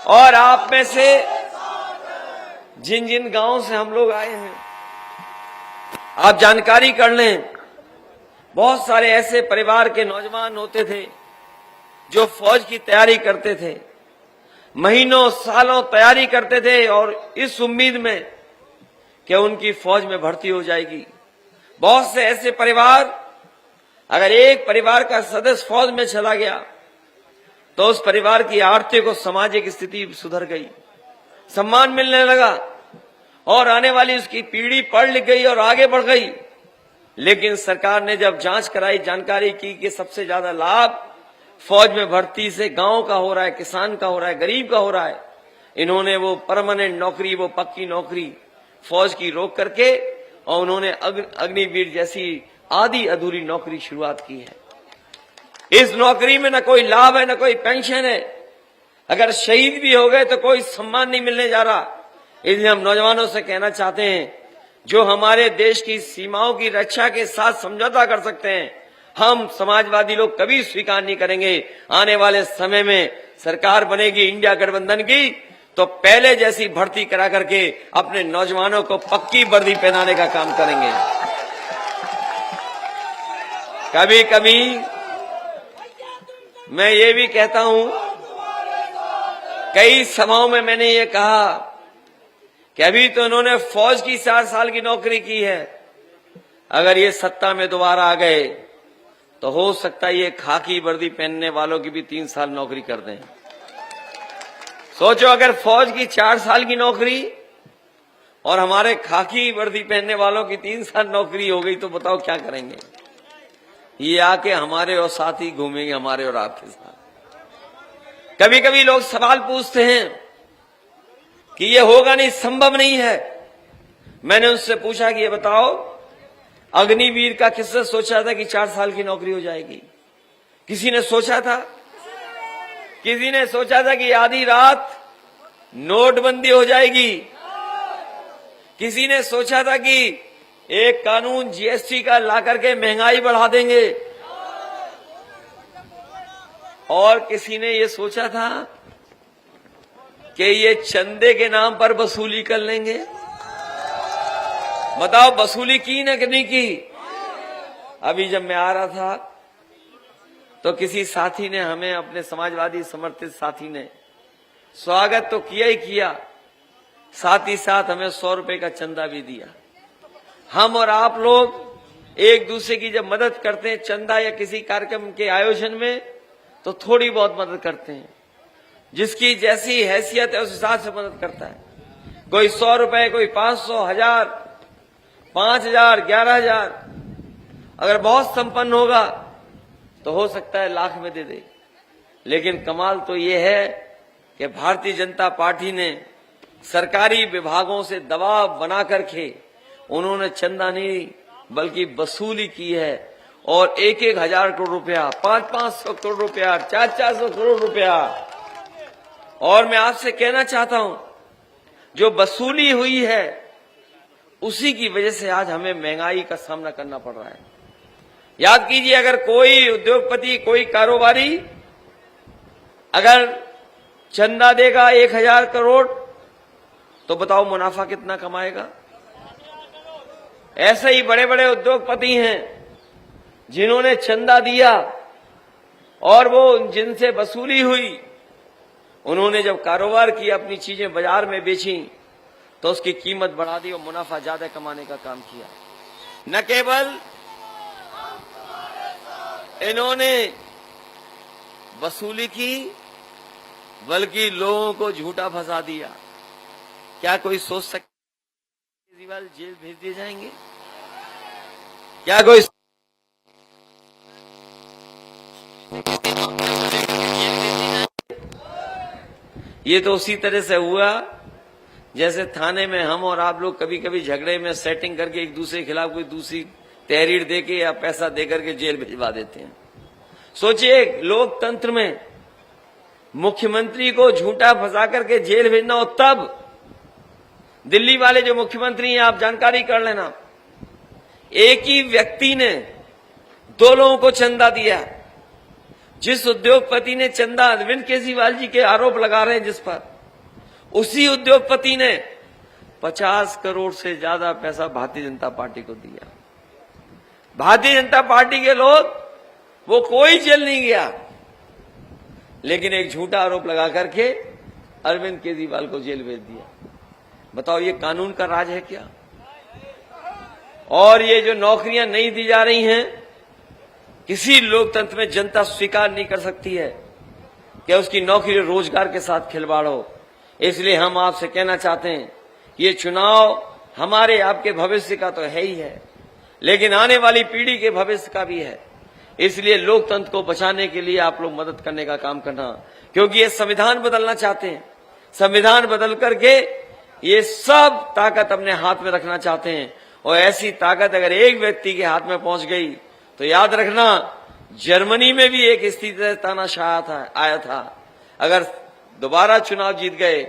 और आप में से जिन जिन गांवों से हम लोग आए हैं, आप जानकारी कर लें, बहुत सारे ऐसे परिवार के नौजवान होते थे जो फौज की तैयारी करते थे, महीनों सालों तैयारी करते थे और इस उम्मीद में कि उनकी फौज में भर्ती हो जाएगी। बहुत से ऐसे परिवार, अगर एक परिवार का सदस्य फौज में चला गया तो उस परिवार की आर्थिक और सामाजिक स्थिति सुधर गई, सम्मान मिलने लगा और आने वाली उसकी पीढ़ी पढ़ लिख गई और आगे बढ़ गई। लेकिन सरकार ने जब जांच कराई, जानकारी की कि सबसे ज्यादा लाभ फौज में भर्ती से गांव का हो रहा है, किसान का हो रहा है, गरीब का हो रहा है, इन्होंने वो परमानेंट नौकरी, वो पक्की नौकरी फौज की रोक करके और उन्होंने अग्निवीर जैसी आधी अधूरी नौकरी शुरुआत की है। इस नौकरी में न कोई लाभ है, न कोई पेंशन है, अगर शहीद भी हो गए तो कोई सम्मान नहीं मिलने जा रहा। इसलिए हम नौजवानों से कहना चाहते हैं, जो हमारे देश की सीमाओं की रक्षा के साथ समझौता कर सकते हैं, हम समाजवादी लोग कभी स्वीकार नहीं करेंगे। आने वाले समय में सरकार बनेगी इंडिया गठबंधन की, तो पहले जैसी भर्ती करा करके अपने नौजवानों को पक्की वर्दी पहनाने का काम करेंगे। कभी कभी मैं ये भी कहता हूं, कई सभाओं में मैंने ये कहा कि अभी तो इन्होंने फौज की 4 साल की नौकरी की है, अगर ये सत्ता में दोबारा आ गए तो हो सकता है ये खाकी वर्दी पहनने वालों की भी 3 साल नौकरी कर दें। सोचो, अगर फौज की 4 साल की नौकरी और हमारे खाकी वर्दी पहनने वालों की 3 साल नौकरी हो गई तो बताओ क्या करेंगे। ये आके हमारे और साथ ही घूमेंगे, हमारे और आपके साथ। कभी कभी लोग सवाल पूछते हैं कि ये होगा नहीं, संभव नहीं है। मैंने उनसे पूछा कि ये बताओ, अग्निवीर का किसने सोचा था कि 4 साल की नौकरी हो जाएगी? किसी ने सोचा था? किसी ने सोचा था कि आधी रात नोटबंदी हो जाएगी? किसी ने सोचा था कि एक कानून जीएसटी का ला करके महंगाई बढ़ा देंगे? और किसी ने ये सोचा था कि ये चंदे के नाम पर वसूली कर लेंगे? बताओ, वसूली की ना कि नहीं की? अभी जब मैं आ रहा था तो किसी साथी ने हमें, अपने समाजवादी समर्थित साथी ने स्वागत तो किया ही किया, साथ ही साथ हमें 100 रुपए का चंदा भी दिया। हम और आप लोग एक दूसरे की जब मदद करते हैं चंदा या किसी कार्यक्रम के आयोजन में, तो थोड़ी बहुत मदद करते हैं, जिसकी जैसी हैसियत है उस हिसाब से मदद करता है। कोई 100 रुपए, कोई 500, 1000, 5000, 11000, अगर बहुत संपन्न होगा तो हो सकता है लाख में दे दे। लेकिन कमाल तो ये है कि भारतीय जनता पार्टी ने सरकारी विभागों से दबाव बना करके उन्होंने चंदा नहीं बल्कि वसूली की है, और 1-1 हजार करोड़ रुपया, 500-500 करोड़ रुपया, 400-400 करोड़ रुपया। और मैं आपसे कहना चाहता हूं, जो वसूली हुई है उसी की वजह से आज हमें महंगाई का सामना करना पड़ रहा है। याद कीजिए, अगर कोई उद्योगपति, कोई कारोबारी अगर चंदा देगा 1000 करोड़, तो बताओ मुनाफा कितना कमाएगा? ऐसे ही बड़े बड़े उद्योगपति हैं जिन्होंने चंदा दिया और वो जिनसे वसूली हुई, उन्होंने जब कारोबार किया, अपनी चीजें बाजार में बेची, तो उसकी कीमत बढ़ा दी और मुनाफा ज्यादा कमाने का काम किया। न केवल इन्होंने वसूली की बल्कि लोगों को झूठा फंसा दिया। क्या कोई सोच सकता केजरीवाल जेल भेज दिए जाएंगे? क्या कोई ये तो उसी तरह से हुआ जैसे थाने में हम और आप लोग कभी कभी झगड़े में सेटिंग करके एक दूसरे के खिलाफ कोई दूसरी तहरीर देके या पैसा देकर के जेल भिजवा देते हैं। सोचिए, लोकतंत्र में मुख्यमंत्री को झूठा फंसा करके जेल भेजना हो, तब दिल्ली वाले जो मुख्यमंत्री हैं, आप जानकारी कर लेना, एक ही व्यक्ति ने 2 लोगों को चंदा दिया। जिस उद्योगपति ने चंदा, अरविंद केजरीवाल जी के आरोप लगा रहे हैं जिस पर, उसी उद्योगपति ने 50 करोड़ से ज्यादा पैसा भारतीय जनता पार्टी को दिया। भारतीय जनता पार्टी के लोग, वो कोई जेल नहीं गया, लेकिन एक झूठा आरोप लगा करके अरविंद केजरीवाल को जेल भेज दिया। बताओ ये कानून का राज है क्या? और ये जो नौकरियां नहीं दी जा रही हैं, किसी लोकतंत्र में जनता स्वीकार नहीं कर सकती है कि उसकी नौकरी रोजगार के साथ खिलवाड़ हो। इसलिए हम आपसे कहना चाहते हैं, ये चुनाव हमारे आपके भविष्य का तो है ही है, लेकिन आने वाली पीढ़ी के भविष्य का भी है। इसलिए लोकतंत्र को बचाने के लिए आप लोग मदद करने का काम करना, क्योंकि ये संविधान बदलना चाहते हैं। संविधान बदल करके ये सब ताकत अपने हाथ में रखना चाहते हैं, और ऐसी ताकत अगर एक व्यक्ति के हाथ में पहुंच गई तो याद रखना, जर्मनी में भी एक स्थिति तानाशाह आया था। अगर दोबारा चुनाव जीत गए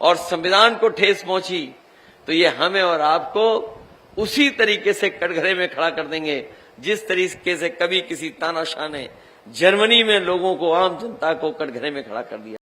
और संविधान को ठेस पहुंची तो ये हमें और आपको उसी तरीके से कटघरे में खड़ा कर देंगे जिस तरीके से कभी किसी तानाशाह ने जर्मनी में लोगों को, आम जनता को कटघरे में खड़ा कर दिया।